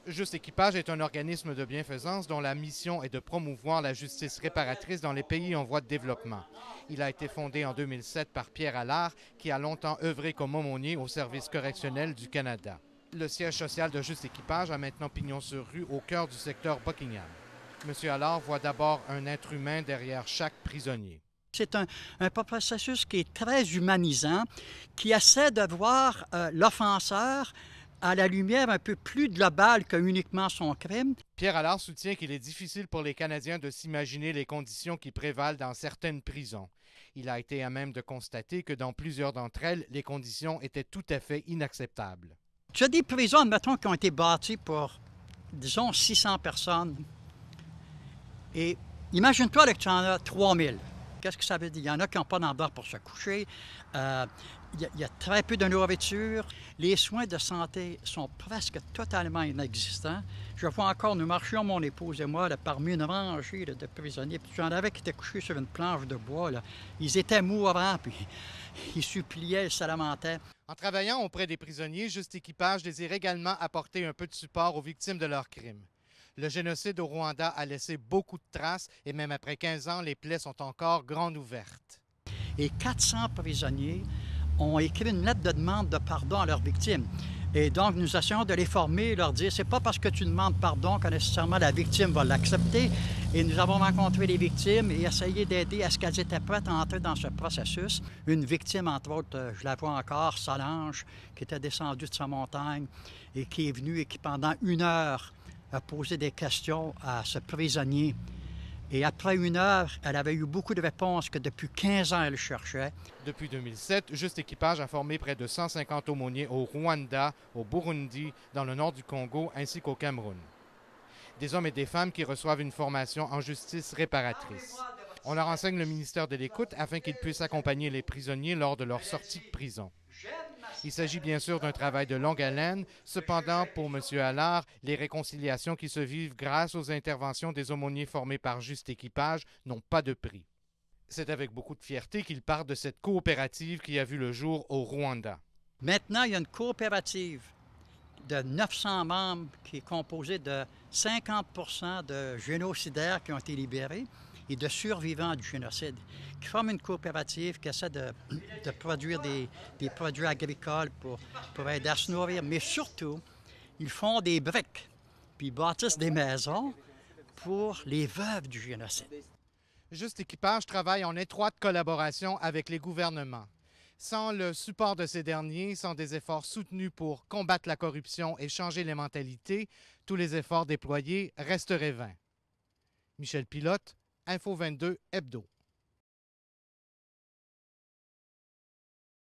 Juste Équipage est un organisme de bienfaisance dont la mission est de promouvoir la justice réparatrice dans les pays en voie de développement. Il a été fondé en 2007 par Pierre Allard, qui a longtemps œuvré comme aumônier au service correctionnel du Canada. Le siège social de Juste Équipage a maintenant pignon sur rue au cœur du secteur Buckingham. M. Allard voit d'abord un être humain derrière chaque prisonnier. C'est un processus qui est très humanisant, qui essaie de voir l'offenseur à la lumière un peu plus globale que uniquement son crime. Pierre Allard soutient qu'il est difficile pour les Canadiens de s'imaginer les conditions qui prévalent dans certaines prisons. Il a été à même de constater que dans plusieurs d'entre elles, les conditions étaient tout à fait inacceptables. Tu as des prisons, admettons, qui ont été bâties pour, disons, 600 personnes. Et imagine-toi que tu en as 3000. Qu'est-ce que ça veut dire? Il y en a qui n'ont pas d'endroit pour se coucher. Il y a très peu de nourriture. Les soins de santé sont presque totalement inexistants. Je vois encore, nous marchions, mon épouse et moi, là, parmi une rangée de prisonniers. Puis j'en avais qui étaient couchés sur une planche de bois. Là. Ils étaient mourants, puis ils suppliaient, ils se lamentaient. En travaillant auprès des prisonniers, Juste Équipage désire également apporter un peu de support aux victimes de leurs crimes. Le génocide au Rwanda a laissé beaucoup de traces et même après 15 ans, les plaies sont encore grandes ouvertes. Et 400 prisonniers ont écrit une lettre de demande de pardon à leurs victimes. Et donc, nous essayons de les former, leur dire, c'est pas parce que tu demandes pardon que nécessairement la victime va l'accepter. Et nous avons rencontré les victimes et essayé d'aider à ce qu'elles étaient prêtes à entrer dans ce processus. Une victime, entre autres, je la vois encore, Solange, qui était descendue de sa montagne et qui est venue et qui, pendant 1 heure, a posé des questions à ce prisonnier. Et après 1 heure, elle avait eu beaucoup de réponses que depuis 15 ans, elle cherchait. Depuis 2007, Juste Équipage a formé près de 150 aumôniers au Rwanda, au Burundi, dans le nord du Congo ainsi qu'au Cameroun. Des hommes et des femmes qui reçoivent une formation en justice réparatrice. On leur enseigne le ministère de l'Écoute afin qu'ils puissent accompagner les prisonniers lors de leur sortie de prison. Il s'agit bien sûr d'un travail de longue haleine. Cependant, pour M. Allard, les réconciliations qui se vivent grâce aux interventions des aumôniers formés par Juste Équipage n'ont pas de prix. C'est avec beaucoup de fierté qu'il part de cette coopérative qui a vu le jour au Rwanda. Maintenant, il y a une coopérative de 900 membres qui est composée de 50% de génocidaires qui ont été libérés et de survivants du génocide, qui forment une coopérative qui essaie de produire des produits agricoles pour aider à se nourrir. Mais surtout, ils font des briques, puis ils bâtissent des maisons pour les veuves du génocide. Juste Équipage travaille en étroite collaboration avec les gouvernements. Sans le support de ces derniers, sans des efforts soutenus pour combattre la corruption et changer les mentalités, tous les efforts déployés resteraient vains. Michel Pilote, Info 22 Hebdo.